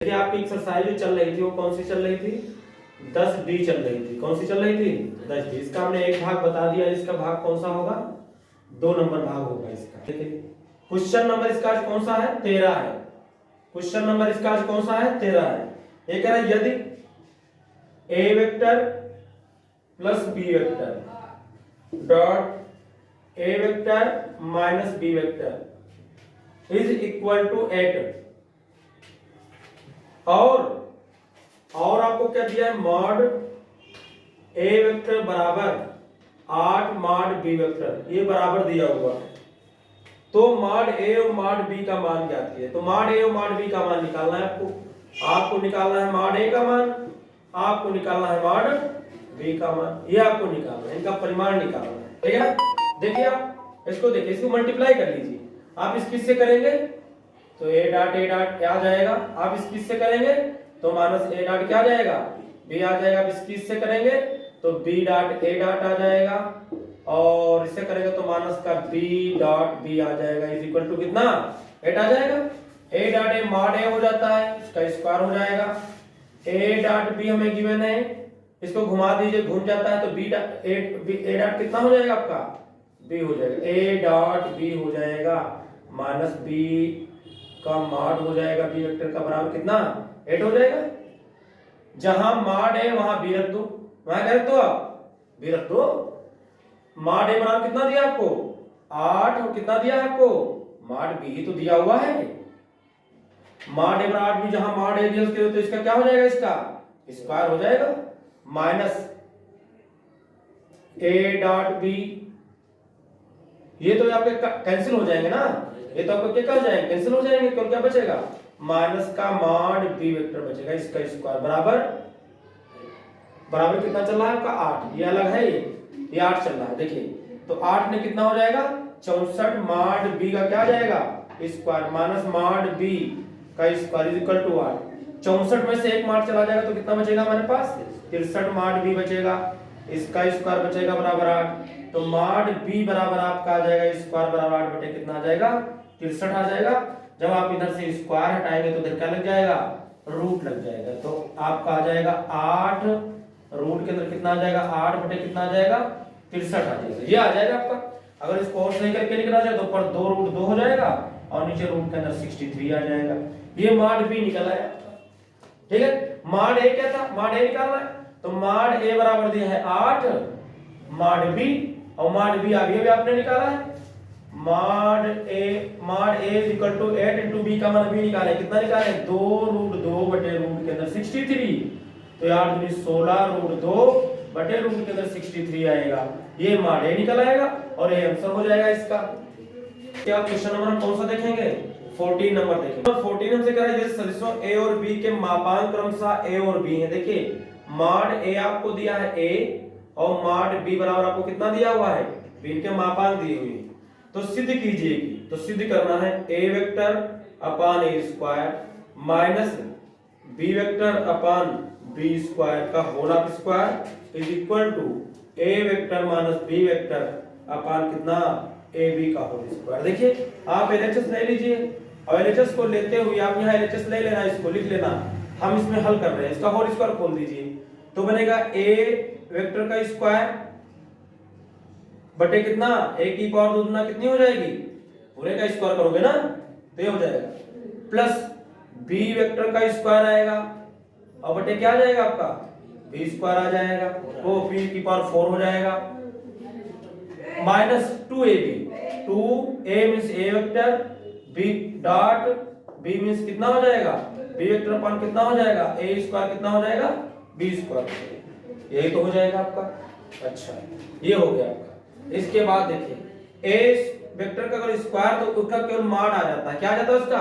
देखिए आपकी एक्सरसाइज जो चल रही थी वो कौन सी चल रही थी, 10D चल रही थी। कौन सी चल रही थी, 10D। इसका हमने एक भाग बता दिया, इसका भाग कौन सा होगा, 2 नंबर भाग होगा इसका। देखिए क्वेश्चन नंबर इसका आज कौन सा है, 13 है। क्वेश्चन नंबर इसका आज कौन सा है, 13 है। ये कह रहा है यदि A vector plus B vector dot A vector minus B vector is equal to 8 और आपको क्या दिया है, मॉड ए वेक्टर बराबर 8 मॉड बी वेक्टर, ये बराबर दिया हुआ है। तो मॉड ए और मॉड बी का मान क्या है, तो मॉड ए और मॉड बी का मान निकालना है आपको निकालना है मॉड ए का मान, आपको निकालना है मॉड बी का मान, ये आपको निकालना है, इनका परिमाण निकालना है। ठीक है ना। देखिए आप इसको देखिए, इसको मल्टीप्लाई कर लीजिए। आप इस किससे करेंगे तो ए डॉट क्या आ जाएगा, आप इस किससे करेंगे तो माइनस ए डॉट क्या आ जाएगा, बी आ जाएगा। इस किससे करेंगे तो बी डॉट ए डॉट आ जाएगा, और इससे करेंगे तो माइनस का बी डॉट बी आ जाएगा इज इक्वल टू कितना, 8 आ जाएगा। ए डॉट ए मॉड ए हो जाता है, इसका स्क्वायर हो जाएगा। ए डॉट बी हमें गिवन है, इसको घुमा दीजिए, घूम जाता है तो बी डॉट ए डॉट कितना हो जाएगा आपका, बी हो जाएगा। ए डॉट बी हो जाएगा माइनस बी का मॉड हो जाएगा बी वेक्टर का बराबर कितना, 8 हो जाएगा। जहां मॉड है वहां बी रख दो, वहां क्या रख दो आप, बी रख दो। मॉड ए बराबर कितना दिया आपको, 8, और कितना दिया आपको, मॉड बी ही तो दिया हुआ है। मॉड ए बराबर 8 भी, जहां मॉड ए दिया उसके तो इसका क्या हो जाएगा, इसका स्क्वायर हो जाएगा माइनस ए डॉट बी, ये तो आपके कैंसिल हो जाएंगे ना, ये तो आपको क्या हो जाएंगे, कैंसिल हो जाएंगे। तो क्या बचेगा, माइनस का मॉड बी वेक्टर बचेगा, इसका स्क्वायर बराबर बराबर कितना चल रहा है आपका 8, ये अलग है, ये 8 चल रहा है। देखिए तो 8 में कितना हो जाएगा 64 मॉड बी का क्या आ जाएगा स्क्वायर माइनस मॉड बी का स्क्वायर इज इक्वल टू 8। 64 में से एक मॉड चला जाएगा तो कितना बचेगा हमारे पास, 63 मॉड बी बचेगा, इसका स्क्वायर बचेगा बराबर 8। तो मॉड बी बराबर आपका आ जाएगा स्क्वायर बराबर 8 बटे कितना आ जाएगा, 63 आ जाएगा। जब आप इधर से स्क्वायर हटाएंगे तो इधर क्या लग जाएगा, रूट लग जाएगा। तो आपका आ जाएगा 8, रूट के अंदर कितना आ जाएगा, 8 बटे कितना आ जाएगा, 63 आ जाएगा, ये आ जाएगा आपका। अगर इसको और सही करके लिखना चाहे तो ऊपर 2 रूट 2 हो जाएगा और नीचे रूट के अंदर 63 आ जाएगा। ये मॉड बी निकला है। ठीक है, मॉड ए क्या था, मॉड ए निकालना है, तो मॉड ए बराबर दिया है 8 मॉड बी, और मॉड बी अभी आपने निकाला है, mod A equal to 8 into B का मान बी निकाले, कितना निकाले 2 रूट 2 बटे रूट के अंदर 63, तो 8 दूनी 16 रूट 2 बटे रूट के अंदर 63 आएगा, ये मॉड ए निकल आएगा और ये आंसर हो जाएगा इसका। क्या क्वेश्चन नंबर हम कौन सा देखेंगे, 14 नंबर देखेंगे। 14 हमसे कह रहा है सदिशों ए और बी के मापांक क्रमशः ए और बी है। देखिए मॉड ए आपको दिया है ए और मॉड बी बराबर आपको कितना दिया हुआ है, बी, इनके मापांक दिए हुए हैं। तो सिद्ध कीजिएगी, तो सिद्ध करना है A vector upon A square minus B vector upon B square का whole of square is equal to A vector minus B vector upon कितना, ए बी का होल स्क्वायर। देखिए आप एलएचएस ले लीजिए, और एलएचएस को लेते हुए आप यहाँ एलएचएस ले लेना, इसको लिख लेना, हम इसमें हल कर रहे हैं, इसका होल स्क्वायर खोल दीजिए तो बनेगा ए वेक्टर का स्क्वायर बटे कितना, ए की पावर 2 गुना कितनी हो जाएगी, पूरे का स्क्वायर करोगे ना तो ये हो जाएगा, प्लस बी वेक्टर का स्क्वायर आएगा और बटे क्या आ जाएगा आपका, बी स्क्वायर आ जाएगा, तो बी की पावर 4 हो जाएगा, minus 2ab, 2a means A vector, b dot b means कितना हो जाएगा, b वेक्टर अपान कितना हो जाएगा, a स्क्वायर कितना हो जाएगा, b स्क्वायर, यही तो हो जाएगा आपका। अच्छा ये हो गया आपका। इसके बाद देखिए a वेक्टर का अगर स्क्वायर तो उसका केवल मॉड आ जाता है, क्या आ जाता है उसका,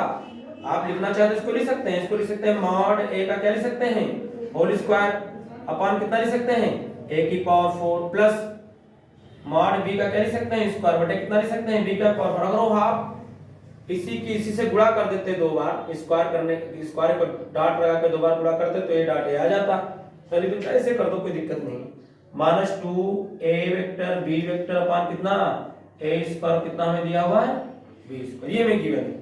आप लिखना चाहे तो इसको लिख सकते हैं, इसको लिख सकते हैं मॉड a का क्या लिख सकते हैं, होल स्क्वायर अपान कितना लिख सकते हैं, a की पावर 4 प्लस मॉड b का क्या लिख सकते हैं, स्क्वायर बटे कितना लिख सकते हैं, b का पावर 4। अगर आप इसी से गुणा कर देते 2 बार, स्क्वायर को डॉट लगा के 2 बार गुणा करते तो ये डॉट ए आ जाता। चलिए तो ऐसे कर दो, कोई दिक्कत नहीं। Minus 2a vector b vector upon कितना, a स्क्वायर कितना हमें दिया हुआ है, b स्क्वायर, ये हमें गिवन है।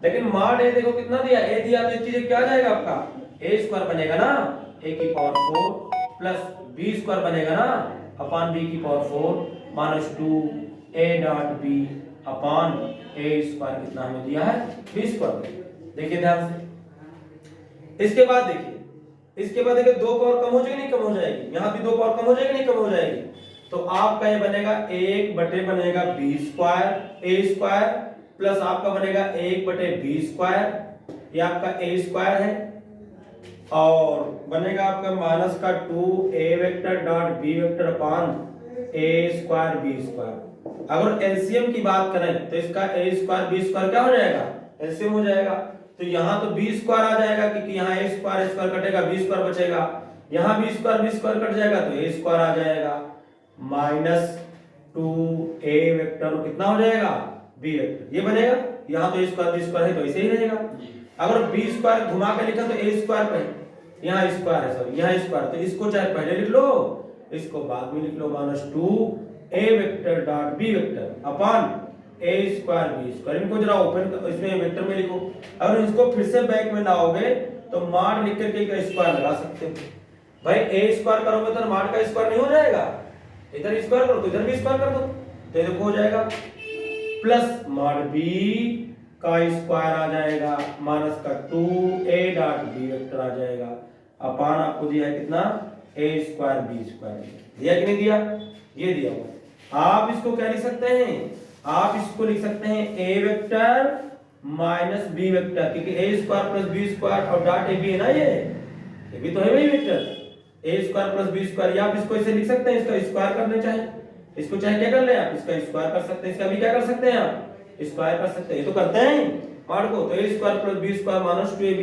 लेकिन मॉड ए देखो कितना दिया, ए दिया तो ये चीज क्या आ जाएगा आपका ए स्क्वायर बनेगा ना, ए की पावर 4 प्लस बी स्क्वायर बनेगा ना अपॉन बी की power 4 minus 2 A dot B upon A square कितना हमें दिया है बी स्क्वायर। देखिए ध्यान से, इसके बाद देखिए दो पावर कम हो जाएगी नहीं कम हो जाएगी, यहाँ भी दो पावर कम हो जाएगी नहीं कम हो जाएगी, तो आपका ये बनेगा एक बटे बनेगा बी स्क्वायर ए स्क्वायर प्लस आपका बनेगा एक बटे बी स्क्वायर, ये आपका ए स्क्वायर है, और बनेगा आपका माइनस का 2 A vector dot B vector upon A square B square. अगर एलसीएम की बात करें तो इसका ए स्क्वायर बी स्क्वायर क्या हो जाएगा एलसीएम हो जाएगा, तो यहाँ तो बी स्क्वायर आ जाएगा क्योंकि यहाँ ए स्क्वायर कटेगा बी स्क्वायर बचेगा, यहाँ बी स्क्वायर कट जाएगा तो ए स्क्वायर आ जाएगा माइनस 2 ए वेक्टर कितना हो जाएगा बी वेक्टर, ये बनेगा, यहाँ तो ए स्क्वायर बी स्क्वायर है तो ऐसे ही रहेगा। अगर बी स्क्वायर घुमा के लिखा तो ए स्क्वायर पे यहाँ स्क्वायर है सॉरी यहाँ स्क्वायर, तो इसको चाहे पहले लिख लो इसको बाद में लिख लो minus 2 A vector dot B vector upon A square B square, इनको जरा ओपन इसमें वेक्टर में लिखो। अगर इसको फिर से बैक में लाओगे तो माड लिख करके एक स्क्वायर लगा सकते हो, भाई ए स्क्वायर करोगे तो माड का स्क्वायर नहीं हो जाएगा, इधर स्क्वायर करो तो इधर भी स्क्वायर कर दो तो ये देखो हो जाएगा प्लस माड बी का स्क्वायर आ जाएगा माइनस का 2 ए डॉट बी वेक्टर आ जाएगा अपॉन आपको दिया है कितना ए स्क्वायर बी स्क्वायर, दिया कि नहीं दिया, ये दिया हुआ। आप इसको क्या लिख सकते हैं, आप इसको लिख सकते हैं A vector minus B vector, क्योंकि A square plus B square और डॉट ए बी है ना, ये भी तो है वही vector A square plus B square, या आप इसको ऐसे लिख सकते हैं, इसका स्क्वायर करने चाहे इसको चाहे क्या कर ले आप इसका स्क्वायर कर सकते हैं, इसका भी क्या कर सकते हैं आप स्क्वायर कर सकते हैं, ये तो करते हैं माड को, तो A square plus B square minus 2ab,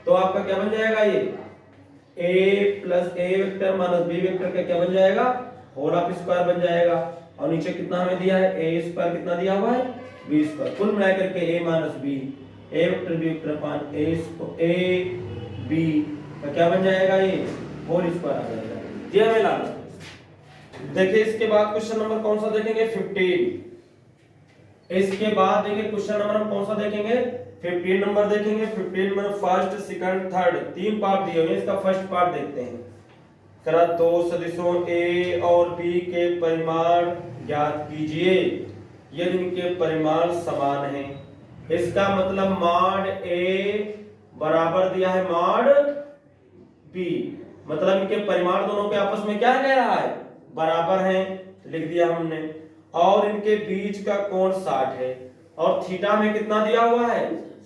तो आपका क्या बन जाएगा ये a plus A vector minus B vector का क्या बन जाएगा होल ऑफ स्क्वायर बन जाएगा, और नीचे कितना हमें दिया है ए स्क्वायर कितना दिया हुआ है बी स्क्वायर, कुल मिला करके a minus B A vector B vector upon A B का क्या बन जाएगा ये होल स्क्वायर आ जाएगा, ये हमें लाना। देखिए इसके बाद क्वेश्चन नंबर कौन सा देखेंगे 15, इसके बाद देखिए क्वेश्चन नंबर हम कौन सा देखेंगे 15 नंबर देखेंगे। 15 में फर्स्ट सेकंड थर्ड तीन पार्ट दिए हुए हैं, इसका फर्स्ट पार्ट देखते हैं। करा दो सदिशों a और b के परिमाण ज्ञात कीजिए यदि इनके परिमाण समान हैं, इसका मतलब मॉड a बराबर दिया है मॉड b, मतलब इनके परिमाण दोनों के आपस में क्या कह रहा है बराबर हैं, लिख दिया हमने, और इनके बीच का कोण 60 है और थीटा में कितना दिया हुआ है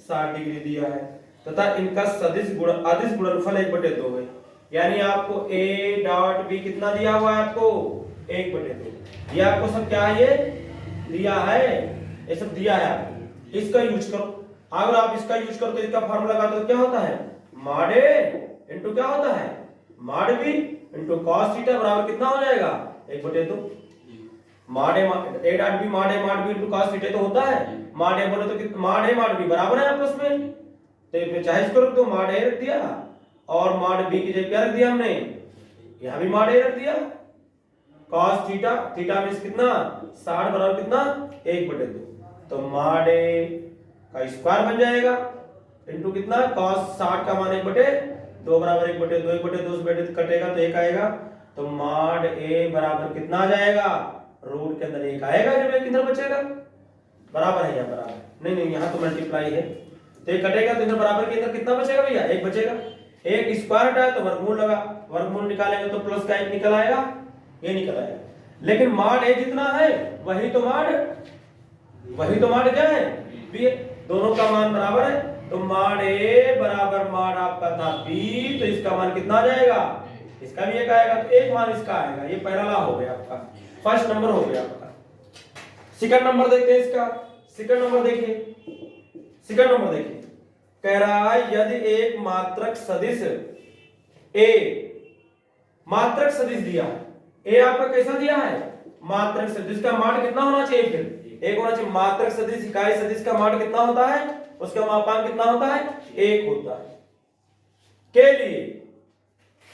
60 डिग्री दिया है, तथा इनका सदिश अदिश गुणनफल 1/2 है, यानी आपको a डॉट b कितना दिया हुआ है आपको 1/2, ये आपको सब क्या है ये दिया है, ये सब दिया है आपको, इसका यूज करो। अगर आप इसका यूज करो तो इसका फार्मूला लगाते हो क्या होता है मॉड a इनटू क्या होता है mod b into cos theta बराबर कितना हो जाएगा 1/2, mod a dot b mod b into cos theta तो होता है, मॉड a बोले तो कितना मॉड a मॉड b बराबर है आपस में, तो फिर चाहे इसको रख दो मॉड a रख दिया और मॉड b की जगह क्या रख दिया हमने यहां भी मॉड a रख दिया, cos थीटा थीटा में कितना 60 बराबर कितना 1/2, तो मॉड a का स्क्वायर बन जाएगा इनटू कितना cos 60 का मान 1/2 बराबर 1/2 1/2 से कटेगा तो 1 आएगा, तो मॉड a बराबर कितना आ जाएगा रूट के अंदर 1 आएगा, जब 1 किधर बचेगा बराबर है, यहाँ बराबर नहीं यहाँ तो मल्टीप्लाई है, तो 1 कटेगा तो इधर बराबर के अंदर कितना बचेगा भैया 1 बचेगा, 1 स्क्वायर हटाया तो वर्गमूल लगा, वर्गमूल निकालेंगे तो प्लस का 1 निकल आएगा, ये निकल आएगा, लेकिन मॉड a जितना है वही तो मॉड क्या है b, दोनों का मान बराबर है, तो मॉड a बराबर मॉड आपका था b, तो इसका मान कितना आ जाएगा इसका भी 1 आएगा, तो 1 मान इसका आएगा, ये पहला ला हो गया आपका, फर्स्ट नंबर हो गया आपका। सेकंड नंबर देखते हैं इसका, सेकंड नंबर देखिए कह रहा है यदि एक मात्रक सदिश a मात्रक सदिश दिया है, a आपका कैसा दिया है मात्रक सदिश का मान कितना होना चाहिए फिर 1 होना चाहिए, मात्रक सदिश इकाई सदिश का मान कितना होता है उसका मापांक कितना होता है 1 होता है, के लिए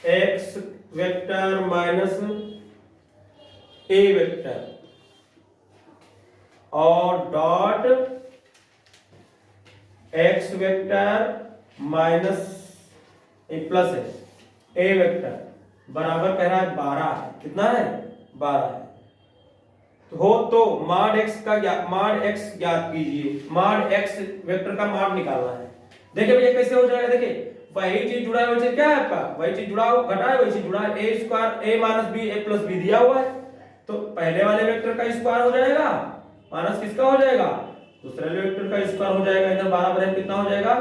x vector minus a vector और dot X vector minus plus है ए वेक्टर बराबर कह रहा है 12 है। कितना है? 12 है। तो माड एक्स ज्ञात कीजिए। माड एक्स वेक्टर का माड निकालना है। देखिए भैया कैसे हो जाएगा, देखिए वही चीज जुड़ा है, वही चीज क्या है आपका, वही चीज जुड़ा हो घटा है, वही चीज जुड़ा है। ए स्क्वायर ए माइनस बी ए प्लस बी दिया हुआ है, तो पहले वाले वेक्टर का स्क्वायर हो जाएगा माइनस किसका हो जाएगा, दूसरे वाले वेक्टर का स्क्वायर हो जाएगा। इधर 12 बराबर कितना हो जाएगा,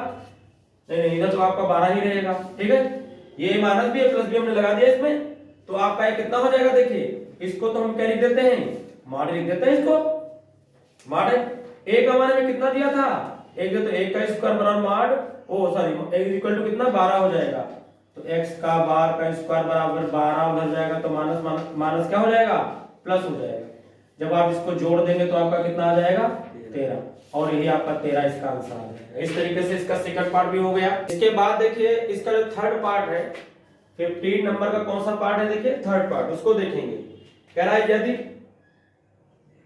नहीं इधर तो आपका 12 ही रहेगा। ठीक है, ये माइनस बी प्लस बी हमने लगा दिया इसमें, तो आपका ये कितना हो जाएगा। देखिए इसको तो हम क्या लिख देते हैं, माड लिख देते हैं इसको। माड ए का मान में कितना दिया था, एक दे तो एक का स्क्वायर बराबर माड x इक्वल टू कितना 12 हो जाएगा। तो x का बार का स्क्वायर बराबर 12 उधर जाएगा तो माइनस क्या हो जाएगा, प्लस हो जाएगा। जब आप इसको जोड़ देंगे तो आपका कितना आ जाएगा 13, और यही आपका 13 इसका आंसर आ जाएगा। इस तरीके से इसका सेकंड पार्ट भी हो गया। इसके बाद देखिए इसका जो थर्ड पार्ट है 15 नंबर का कौन सा पार्ट है, देखिए थर्ड पार्ट, उसको देखेंगे। कह रहा है यदि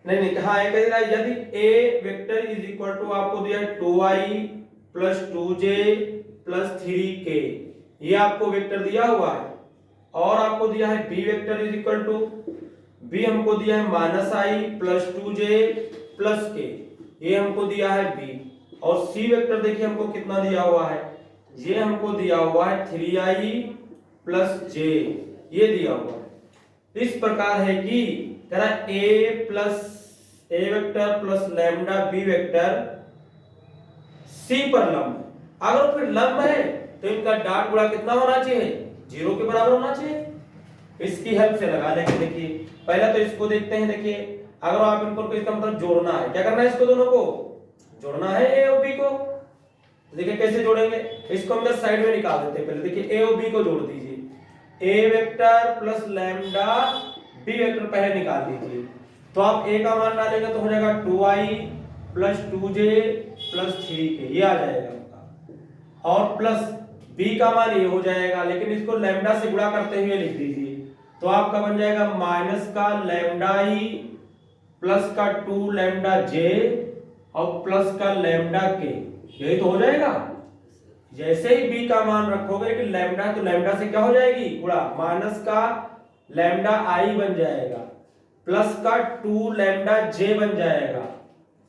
नहीं हाँ ये कह रहा है यदि a vector is equal to आपको दिया है 2i plus 2j plus 3k, ये आपको वेक्टर दिया हुआ है, और आपको दिया है b vector is equal to b हमको दिया है minus I plus 2j plus k, ये हमको दिया है b, और c वेक्टर देखिए हमको कितना दिया हुआ है, ये हमको दिया हुआ है 3i प्लस j, ये दिया हुआ है। इस प्रकार है कि तेरा A vector plus lambda B vector C पर लंब है। अगर फिर लंब है तो इनका डॉट गुणा कितना होना चाहिए, 0 के बराबर होना चाहिए। इसकी हेल्प से लगा लेंगे। देखिए पहले तो इसको देखते हैं। देखिए अगर आप इनको इसका मतलब जोड़ना है, क्या करना है, इसको दोनों को जोड़ना है ए और बी को। देखिए कैसे जोड़ेंगे, इसको हम इधर साइड में निकाल देते हैं। पहले देखिए ए और बी को जोड़ दीजिए। A vector plus lambda B vector पहले निकाल दीजिए, तो आप a का मान डालेंगे तो हो जाएगा 2i plus 2j plus 3k, ये आ जाएगा आपका, और प्लस b का मान ये हो जाएगा, लेकिन इसको लैम्डा से गुणा करते हुए लिख दीजिए, तो आपका बन जाएगा माइनस का लैम्डा i प्लस का 2 लैम्डा j और प्लस का लैम्डा k, यही तो हो जाएगा। जैसे ही b का मान रखोगे कि लैम्डा, तो लैम्डा से क्या हो जाएगी गुणा, माइनस का लैम्डा i बन जाएगा प्लस का 2 लैम्डा j बन जाएगा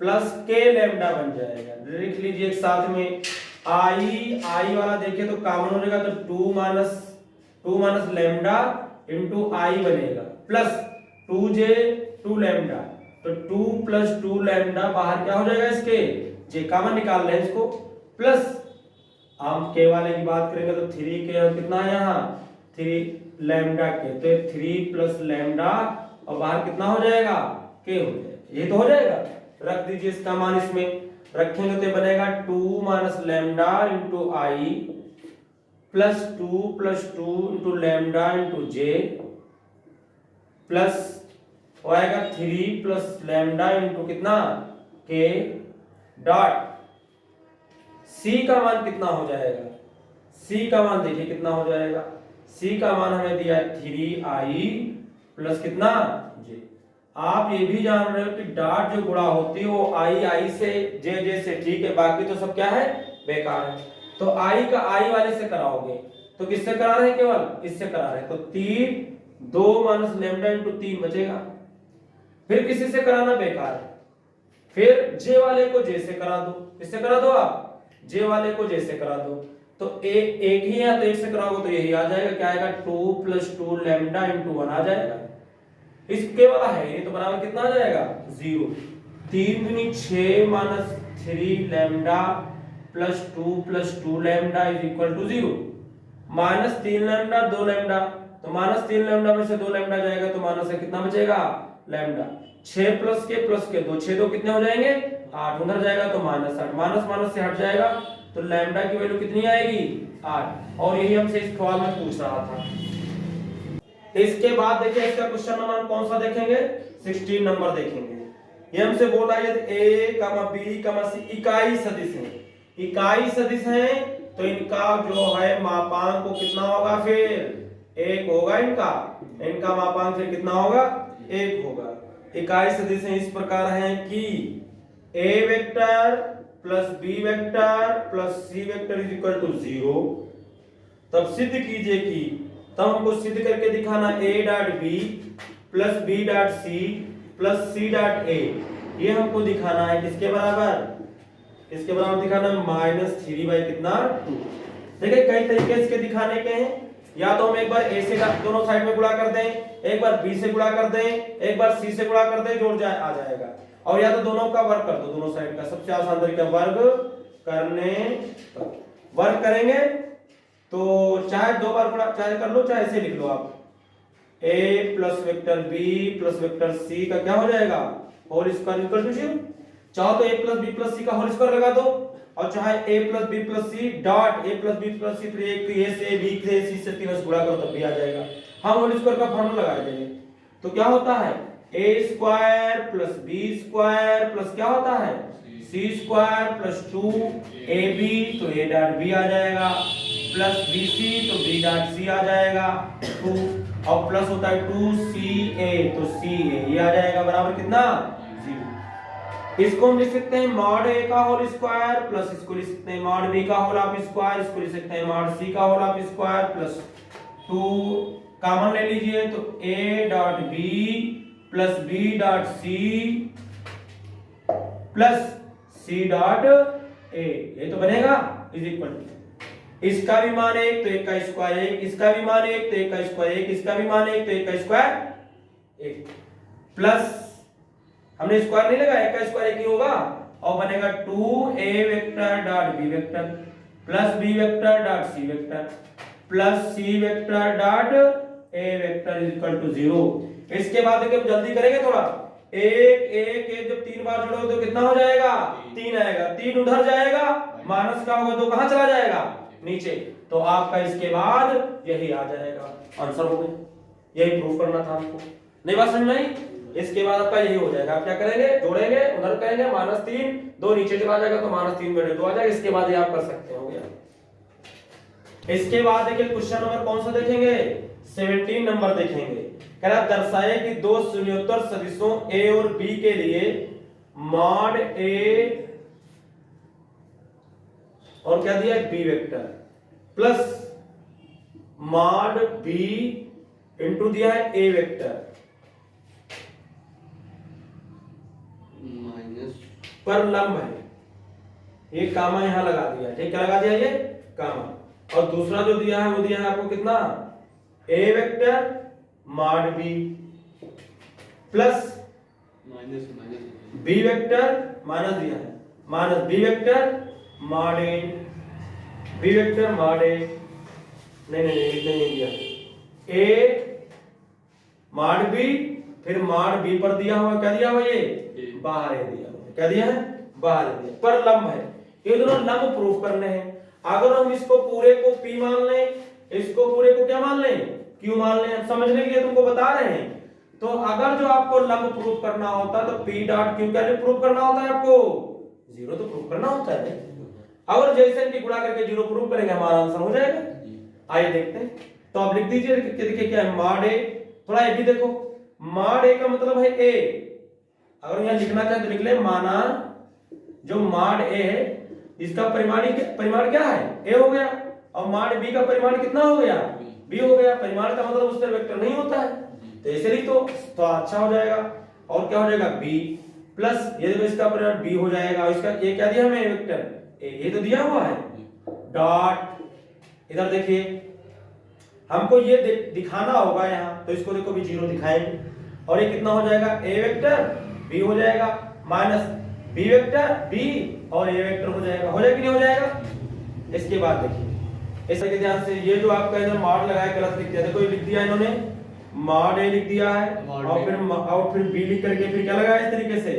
प्लस k लैम्डा बन जाएगा। लिख लीजिए एक साथ में, i वाला देखिए तो कॉमन हो जाएगा, तो 2 माइनस लैम्डा इनटू i बनेगा प्लस 2j 2 लैम्डा, तो 2 प्लस 2 लैम्डा बाहर क्या हो जाएगा, इसके j कॉमन निकाल लें इसको, प्लस हम k वाले की बात करेंगे तो 3k और कितना है यहाँ 3 लैम्डा के, तो 3 प्लस लैम्डा और बाहर कितना हो जाएगा k हो जाएगा, ये तो हो जाएगा। रख दीजिए इसका मान, इसमें रखेंगे तो बनेगा 2 minus lambda into i plus 2 into lambda into j plus हो आएगा 3 प्लस लैम्डा इंटू कितना k डॉट c का मान कितना हो जाएगा, c का मान देखिए कितना हो जाएगा, c का मान हमें दिया है 3i प्लस कितना j। आप ये भी जान रहे हो कि डॉट जो गुणा होती है वो i से j से, ठीक है, बाकी तो सब क्या है बेकार है। तो i का i वाले से कराओगे तो किससे करा रहे हैं, केवल इससे करा रहे हैं, तो 3 2 माइनस लैम्डा इंटू 3 बचेगा। फिर किसी से कराना बेकार है, फिर j वाले को j से करा दो, किससे करा दो आप, j वाले को j से करा दो, तो एक ही है तो एक से कराओगे तो यही आ जाएगा, क्या आएगा 2 प्लस 2 लैम्डा इंटू 1 आ जाएगा। इसके वाला है ये तो बराबर कितना आ जाएगा 0, 3 दूनी 6 minus 3 lambda plus 2 lambda is equal to 0, minus 3 lambda 2 lambda, तो माइनस 3 लैम्डा में से 2 लैम्डा जाएगा तो माइनस से कितना बचेगा लैम्डा, 6 प्लस के 2 6 2 कितने हो जाएंगे 8, उधर जाएगा तो माइनस 8, माइनस माइनस से हट जाएगा तो लैम्डा की वैल्यू कितनी आएगी 8, और यही हमसे इस सवाल में पूछ रहा था। इसके बाद देखिए इसका क्वेश्चन नंबर कौन सा देखेंगे, 16 नंबर देखेंगे। ये हमसे बोला है a, b, c इकाई सदिश हैं, इकाई सदिश हैं तो इनका जो है मापांक को कितना होगा, फिर 1 होगा, इनका मापांक फिर कितना होगा 1 होगा। इकाई सदिश इस प्रकार हैं कि a vector plus B vector plus C vector is equal to 0। तब सिद्ध कीजिए कि, तब हमको सिद्ध करके दिखाना a dot B plus B dot C plus C dot A, ये हमको दिखाना है किसके बराबर, किसके बराबर दिखाना है, -3 बाई कितना 2। देखिए कई तरीके इसके दिखाने के हैं, या तो हम एक बार a से दोनों साइड में गुणा कर दें, एक बार b से गुणा कर दें, एक बार c से गुणा कर दें, जोड़ जाए आ जाएगा। और या तो दोनों का वर्ग कर दो, दोनों साइड का, सबसे आसान तरीका वर्ग करने पर। वर्ग करेंगे तो चाहे दो बार गुणा चाहे कर लो, चाहे ऐसे लिख लो आप, a plus vector b plus vector c का क्या हो जाएगा, होल स्क्वायर इक्वल टू 0। चाहो तो a plus b plus c का होल स्क्वायर लगा दो, और चाहे a plus b plus c dot a plus b plus c, फिर a से b से c से तीनों से गुणा करो तब भी आ जाएगा। हम होल स्क्वायर का फॉर्मूला लगा देंगे तो क्या होता है, a square plus b square plus क्या होता है c स्क्वायर प्लस 2ab, तो a डॉट b आ जाएगा, प्लस bc तो b डॉट c आ जाएगा 2, और प्लस होता है 2ca तो ca ये आ जाएगा बराबर कितना 0। इसको हम लिख सकते हैं मॉड a का होल स्क्वायर प्लस इसको लिख सकते हैं मॉड b का होल ऑफ स्क्वायर, इसको लिख सकते हैं मॉड c का whole of square plus 2 common ले लीजिए तो a dot b plus b dot c plus c dot a, ये तो बनेगा इज इक्वल टू, इसका भी मान 1 तो 1 का स्क्वायर 1, इसका भी मान 1 तो 1 का स्क्वायर 1, इसका भी मान 1 तो 1 का स्क्वायर 1, प्लस हमने स्क्वायर नहीं लगाया, 1 का स्क्वायर 1 ही होगा, और बनेगा 2a vector dot b vector plus b vector dot c vector plus c vector dot a vector is equal to 0। इसके बाद देखिए जल्दी करेंगे थोड़ा, 1 जब 3 बार जोड़ोगे तो कितना हो जाएगा 3 आएगा, 3 उधर जाएगा, माइनस का होगा तो कहां चला जाएगा नीचे, तो आपका इसके बाद यही आ जाएगा, आंसर हो गया। यही प्रूफ करना था आपको, नहीं बात समझ में आई, इसके बाद आपका यही हो जाएगा। आप क्या करेंगे, जोड़ेंगे, उधर करेंगे -3, 2 नीचे चला जाएगा तो -3 बटे 2 आ जाएगा, इसके बाद ये आप कर सकते हो गया। इसके बाद देखिए क्वेश्चन नंबर कौन सा देखेंगे, 17 नंबर देखेंगे। कह रहा दर्शाए कि दो शून्योत्तर सदिशों a और b के लिए मॉड a और क्या दिया b vector plus mod b into दिया है a वेक्टर माइनस पर लंब है, ये कामा यहां लगा दिया, ठीक, क्या लगा दिया ये कामा, और दूसरा जो दिया है वो दिया है आपको कितना a vector mod b plus b vector minus दिया है minus b vector mod a, b vector mod a, नहीं दिया, a मॉड b फिर मॉड b पर दिया हुआ क्या दिया हुआ ये बाहर है दिया हुआ, क्या दिया है बाहर है दिया, पर लंब है, ये दोनों लंब प्रूफ करने हैं। अगर हम इसको पूरे को p मान लें, इसको पूरे को क्या मान लें क्यों मान लें, समझने के लिए तुमको बता रहे हैं। तो अगर जो आपको लंब प्रूफ करना होता तो p डॉट क्यू क्या प्रूफ करना होता है, आपको 0 तो प्रूफ करना होता है, और जैसे इनकी गुणा करके 0 प्रूफ करेंगे हमारा आंसर हो जाएगा। आइए देखते हैं, तो आप लिख दीजिए, देखिए क्या है मॉड a, थोड़ा ये भी देखो, मॉड a का मतलब है a, अगर यहां लिखना चाहे तो लिख ले, माना जो मॉड a है इसका परिमाण क्या है a हो गया, और मॉड b का परिमाण कितना हो गया b हो गया, परिमाण का मतलब उससे वेक्टर नहीं होता है, तो ऐसे लिख तो अच्छा हो जाएगा। और क्या हो जाएगा b प्लस ये देखो इसका परिमाण b हो जाएगा, और इसका ये क्या दिया हमें वेक्टर a, ये तो दिया हुआ है डॉट, इधर देखिए हमको ये दिखाना होगा यहाँ, तो इसको देखो भी 0 दिखाएंगे, और ये कितना हो जाएगा a वेक्टर b हो जाएगा माइनस b वेक्टर b और a वेक्टर हो जाएगा, हो जाएगा कि नहीं हो जाएगा। इसके बाद देखिए ऐसे के ध्यान से, ये जो आपका इधर मॉड लगाया गलत लिख दिया, देखो ये लिख दिया इन्होंने मॉड a लिख दिया है, और फिर b लिख करके फिर क्या लगाया इस तरीके से,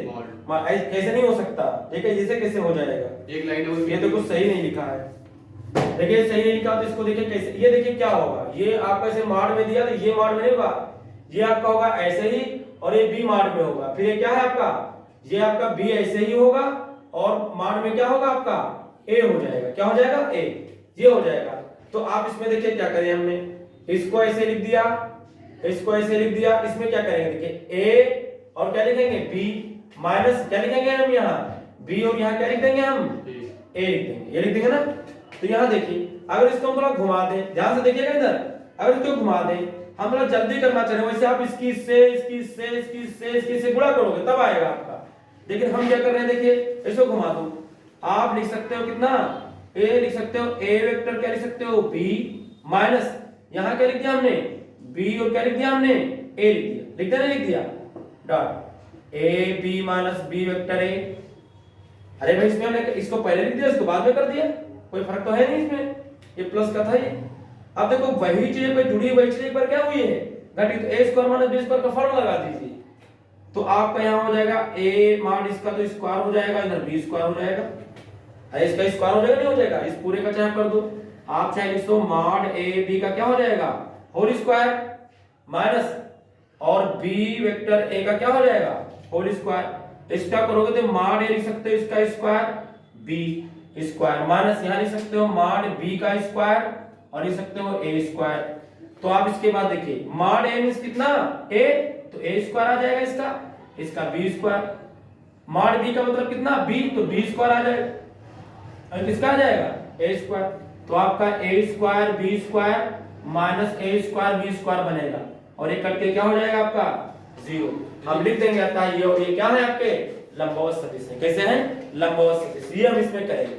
ऐसे नहीं हो सकता, ठीक है, जैसे कैसे हो जाएगा, एक लाइन ये तो कुछ सही नहीं लिखा है, देखिए सही नहीं लिखा तो इसको देखिए कैसे, ये देखिए क्या होगा, ये आपका ऐसे मॉड में दिया तो ये मॉड में नहीं होगा, ये आपका होगा ऐसे ही, और ये b मॉड में होगा, फिर ये क्या है आपका, ये आपका b ऐसे ही होगा, और मॉड में क्या होगा आपका a हो जाएगा, क्या हो जाएगा a, ये हो जाएगा। तो आप इसमें देखिए क्या करें, हमने इसको ऐसे लिख दिया, इसको ऐसे लिख दिया, इसमें क्या करेंगे देखिए a और क्या लिखेंगे b माइनस क्या लिखेंगे हम यहाँ बी और यहाँ क्या लिख देंगे हम ए लिख देंगे, ये लिख देंगे ना। तो यहाँ देखिए अगर इसको हम थोड़ा घुमा दें, ध्यान से देखिएगा इधर, अगर इसको घुमा दें, हम थोड़ा जल्दी करना चाह रहे हैं, वैसे आप इसकी इससे गुणा करोगे तब आएगा आपका। लेकिन हम क्या कर रहे हैं, देखिए इसको घुमा दो, आप लिख सकते हो कितना ए, लिख सकते हो ए वेक्टर क्या लिख सकते हो बी माइनस यहाँ क्या लिख दिया हमने बी और क्या लिख दिया हमने ए लिख दिया, लिख दिया नहीं लिख दिया dot A B minus B vector A. अरे भाई इसमें हमने इसको पहले लिख दिया इसको बाद में कर दिया, कोई फर्क तो है नहीं इसमें, ये प्लस का था ये। अब देखो वही चीज पे जुड़ी वही चीज एक बार क्या हुई है घटित, ए स्क्वायर माइनस बी स्क्वायर का फॉर्मूला लगा दीजिए, तो आपका यहाँ हो जाएगा ए मान इसका तो स्क्वायर हो जाएगा, इधर बी स्क्वायर हो जाएगा, अरे इसका स्क्वायर हो जाएगा नहीं हो जाएगा, इस पूरे का चाहे कर दो आप, चाहे लिख दो मॉड ए बी का क्या हो जाएगा होल स्क्वायर माइनस और बी वेक्टर ए का क्या हो जाएगा होल स्क्वायर, इसका करोगे तो मॉड ए लिख सकते हो इसका स्क्वायर बी स्क्वायर माइनस यहाँ लिख सकते हो मॉड बी का स्क्वायर और लिख सकते हो ए स्क्वायर। तो आप इसके बाद देखिए मॉड ए मींस कितना ए, तो ए स्क्वायर आ जाएगा इसका बी स्क्वायर, मॉड बी का मतलब कितना बी, तो बी स्क्वायर आ जाएगा और किसका आ जाएगा ए स्क्वायर, तो आपका ए स्क्वायर बी स्क्वायर माइनस ए स्क्वायर बी स्क्वायर बनेगा और ये कट के क्या हो जाएगा आपका जीरो। हम लिख देंगे अतः ये क्या है आपके लंबवत सदिश है, कैसे है लंबवत सदिश, ये हम इसमें करेंगे।